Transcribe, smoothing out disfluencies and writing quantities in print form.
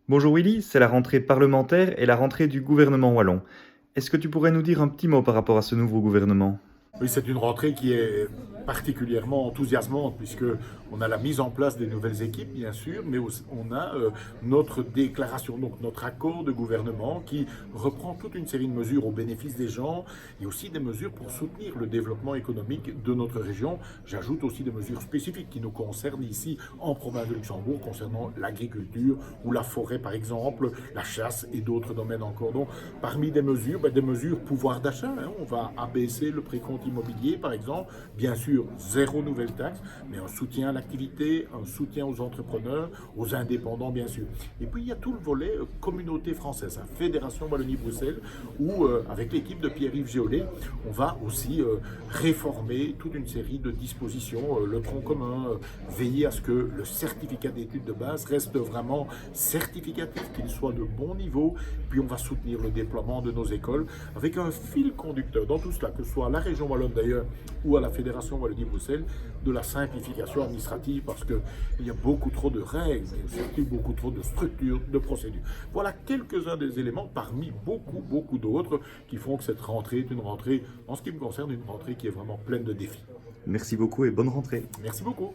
Bonjour Willy, c'est la rentrée parlementaire et la rentrée du gouvernement wallon. Est-ce que tu pourrais nous dire un petit mot par rapport à ce nouveau gouvernement? Oui, c'est une rentrée qui est particulièrement enthousiasmante puisque on a la mise en place des nouvelles équipes, bien sûr, mais on a notre déclaration, donc notre accord de gouvernement qui reprend toute une série de mesures au bénéfice des gens et aussi des mesures pour soutenir le développement économique de notre région. J'ajoute aussi des mesures spécifiques qui nous concernent ici en province de Luxembourg concernant l'agriculture ou la forêt par exemple, la chasse et d'autres domaines encore. Donc parmi des mesures pouvoir d'achat, hein, on va abaisser le précompte immobilier par exemple, bien sûr zéro nouvelle taxe, mais un soutien à l'activité, un soutien aux entrepreneurs, aux indépendants bien sûr. Et puis il y a tout le volet communauté française, hein, Fédération Wallonie-Bruxelles, où avec l'équipe de Pierre-Yves Géolet, on va aussi réformer toute une série de dispositions, le tronc commun, veiller à ce que le certificat d'études de base reste vraiment certificatif, qu'il soit de bon niveau, puis on va soutenir le déploiement de nos écoles avec un fil conducteur dans tout cela, que ce soit à la région wallonne d'ailleurs ou à la Fédération Wallonie-Bruxelles, de la simplification administrative parce qu'il y a beaucoup trop de règles, mais surtout beaucoup trop de structures, de procédures. Voilà quelques-uns des éléments parmi beaucoup d'autres qui font que cette rentrée est une rentrée, en ce qui me concerne, une rentrée qui est vraiment pleine de défis. Merci beaucoup et bonne rentrée. Merci beaucoup.